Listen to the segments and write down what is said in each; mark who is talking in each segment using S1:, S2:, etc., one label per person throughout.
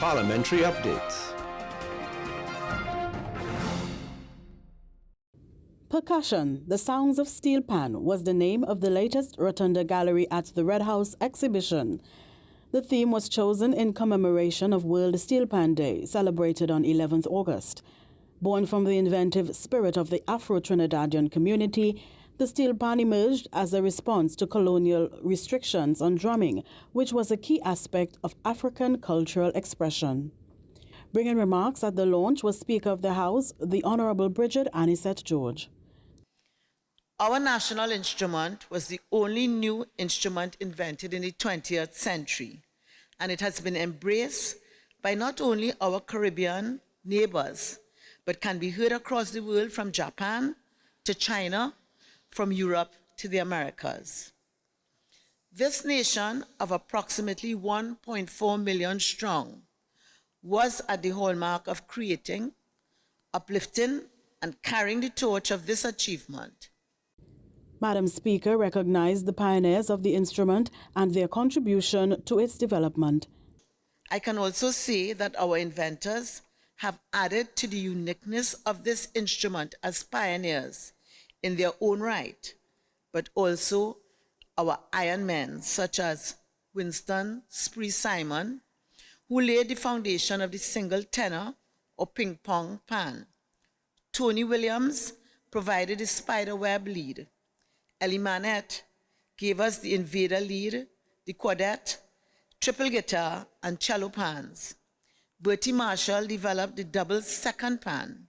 S1: Parliamentary updates.
S2: Percussion, The Sounds of Steelpan was the name of the latest Rotunda gallery at the Red House exhibition. The theme was chosen in commemoration of World Steelpan Day, celebrated on 11th August. Born from the inventive spirit of the Afro-Trinidadian community, the steelpan emerged as a response to colonial restrictions on drumming, which was a key aspect of African cultural expression. Bringing remarks at the launch was Speaker of the House, the Honorable Bridget Anisette George.
S3: Our national instrument was the only new instrument invented in the 20th century, and it has been embraced by not only our Caribbean neighbors, but can be heard across the world from Japan to China, from Europe to the Americas. This nation of approximately 1.4 million strong was at the hallmark of creating, uplifting, and carrying the torch of this achievement.
S2: Madam Speaker recognized the pioneers of the instrument and their contribution to its development.
S3: I can also say that our inventors have added to the uniqueness of this instrument as pioneers in their own right, but also our iron men such as Winston Spree Simon, who laid the foundation of the single tenor or ping pong pan. Tony Williams provided the spiderweb lead. Ellie Manette gave us the invader lead, the quartet, triple guitar, and cello pans. Bertie Marshall developed the double second pan.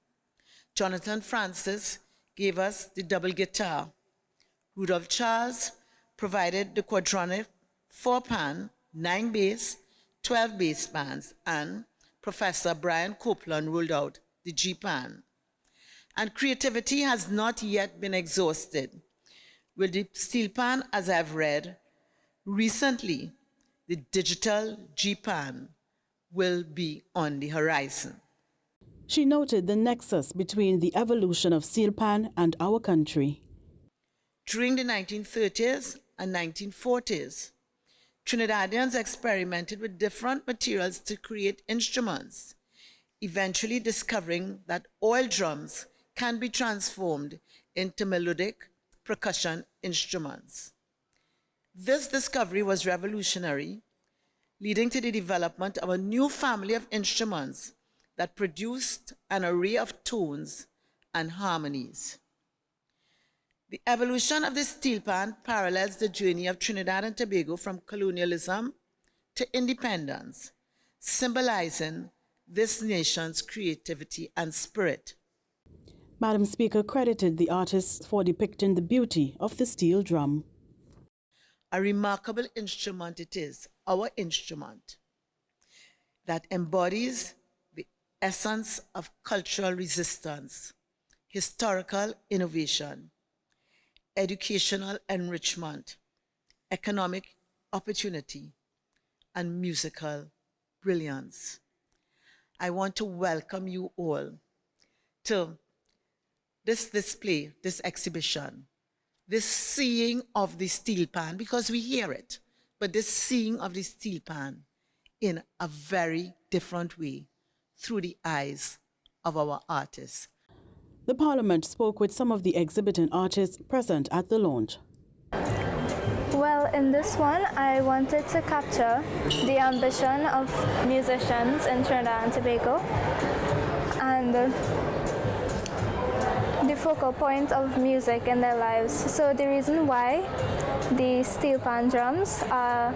S3: Jonathan Francis gave us the double guitar. Rudolph Charles provided the quadrant 4-pan, 9 bass, 12 bass pans, and Professor Brian Copeland rolled out the G-pan. And creativity has not yet been exhausted. With the Steelpan, as I've read, recently the digital G-pan will be on the horizon.
S2: She noted the nexus between the evolution of steelpan and our country.
S3: During the 1930s and 1940s, Trinidadians experimented with different materials to create instruments, eventually discovering that oil drums can be transformed into melodic percussion instruments. This discovery was revolutionary, leading to the development of a new family of instruments that produced an array of tones and harmonies. The evolution of the steelpan parallels the journey of Trinidad and Tobago from colonialism to independence, symbolizing this nation's creativity and spirit.
S2: Madam Speaker credited the artists for depicting the beauty of the steel drum.
S3: A remarkable instrument it is, our instrument, that embodies the essence of cultural resistance, historical innovation, educational enrichment, economic opportunity, and musical brilliance. I want to welcome you all to this display, this exhibition, this seeing of the steelpan, because we hear it, but this seeing of the steelpan in a very different way through the eyes of our artists.
S2: The Parliament spoke with some of the exhibiting artists present at the launch.
S4: Well, in this one, I wanted to capture the ambition of musicians in Trinidad and Tobago and the focal point of music in their lives. So the reason why the steelpan drums are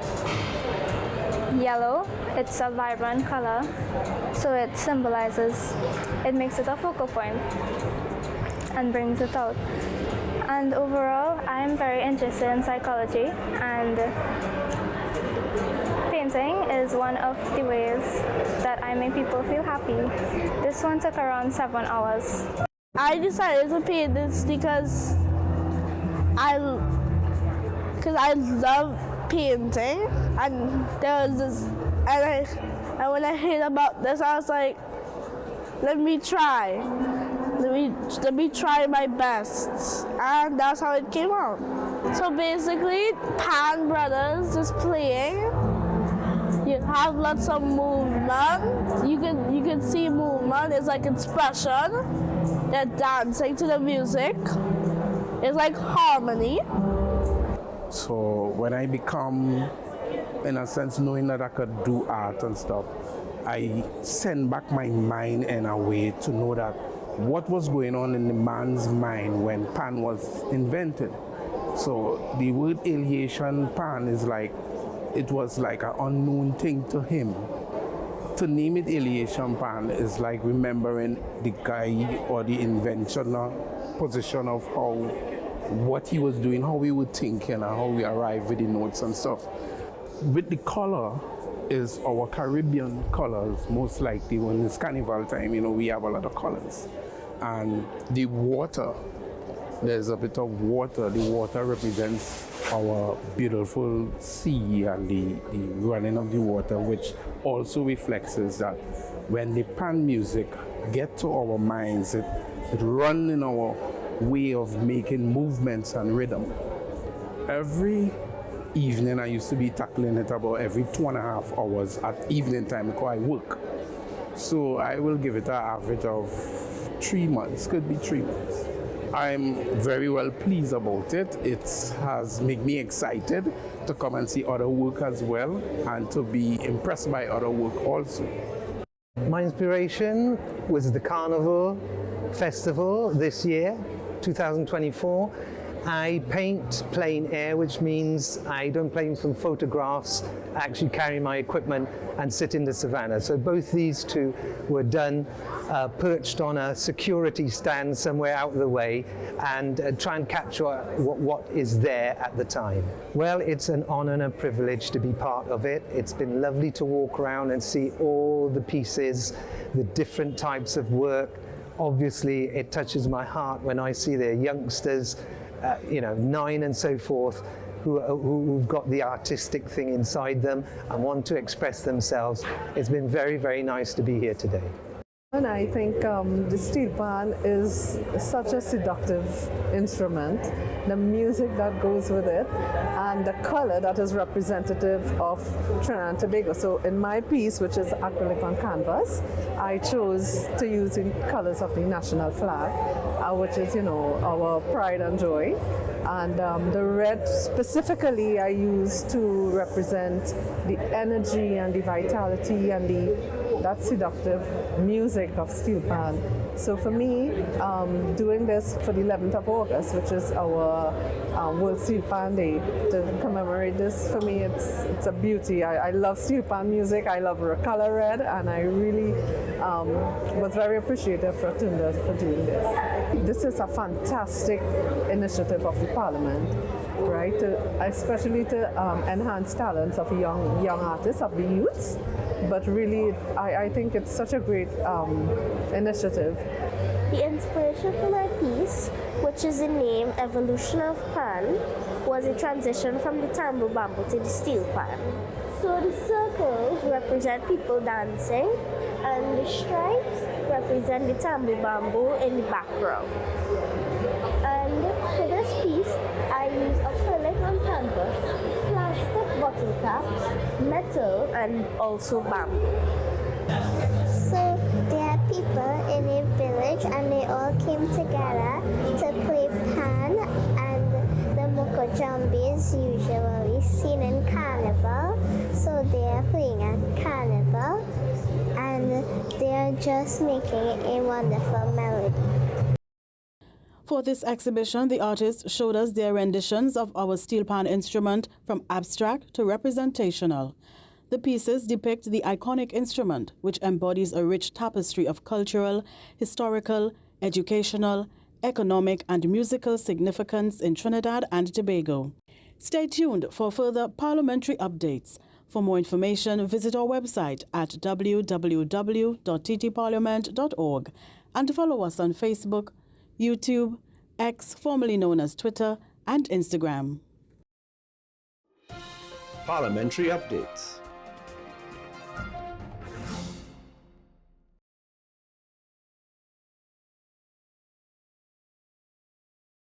S4: yellow, it's a vibrant color, so it symbolizes, it makes it a focal point and brings it out. And overall, I'm very interested in psychology, and painting is one of the ways that I make people feel happy. This one took around 7 hours.
S5: I decided to paint this because I love painting, and there was this, and when I heard about this, I was like, let me try my best, and that's how it came out. So basically, Pan Brothers is playing, you have lots of movement. You can see movement. It's like expression. They're dancing to the music. It's like harmony.
S1: So when I become, in a sense, knowing that I could do art and stuff, I send back my mind in a way to know that what was going on in the man's mind when pan was invented. So the word alienation pan is like, it was like an unknown thing to him. To name it alienation pan is like remembering the guy or the inventional position of what he was doing, how we were thinking, and how we arrived with the notes and stuff. With the color is our Caribbean colors, most likely when it's carnival time, we have a lot of colors. And the water, there's a bit of water. The water represents our beautiful sea and the running of the water, which also reflects is that when the pan music get to our minds, it runs in our way of making movements and rhythm. Every evening I used to be tackling it about every 2.5 hours at evening time because I work. So I will give it an average of 3 months, could be 3 months. I'm very well pleased about it. It has made me excited to come and see other work as well and to be impressed by other work also.
S6: My inspiration was the Carnival Festival this year, 2024. I paint plein air, which means I don't paint from photographs. I actually carry my equipment and sit in the savannah. So both these two were done perched on a security stand somewhere out of the way and try and capture what is there at the time. Well, it's an honor and a privilege to be part of it. It's been lovely to walk around and see all the pieces, the different types of work. Obviously, it touches my heart when I see their youngsters, 9 and so forth, who've got the artistic thing inside them and want to express themselves. It's been very, very nice to be here today.
S7: And I think the Steelpan is such a seductive instrument. The music that goes with it and the color that is representative of Trinidad and Tobago. So in my piece, which is acrylic on canvas, I chose to use the colors of the national flag, which is, our pride and joy. And the red specifically I use to represent the energy and the vitality and that seductive music of Steelpan. So for me, doing this for the 11th of August, which is our World Steelpan Day, to commemorate this, for me it's a beauty. I love Steelpan music, I love color red, and I really was very appreciative for Rotunda for doing this. This is a fantastic initiative of the Parliament, right? Especially to enhance talents of young artists, of the youths. But really, I think it's such a great initiative.
S8: The inspiration for my piece, which is the name Evolution of Pan, was a transition from the tambour bamboo to the steel pan. So the circles represent people dancing, and the stripes represent the tambour bamboo in the background. And for this piece, I use acrylic on canvas, plastic bottle caps, metal, and also bamboo.
S9: So there are people in a village and they all came together to play pan, and the mokojambi is usually seen in carnival. So they are playing at carnival and they are just making a wonderful melody.
S2: For this exhibition, the artists showed us their renditions of our Steelpan instrument from abstract to representational. The pieces depict the iconic instrument, which embodies a rich tapestry of cultural, historical, educational, economic, and musical significance in Trinidad and Tobago. Stay tuned for further parliamentary updates. For more information, visit our website at www.ttparliament.org and follow us on Facebook, YouTube, X, formerly known as Twitter, and Instagram.
S10: Parliamentary updates.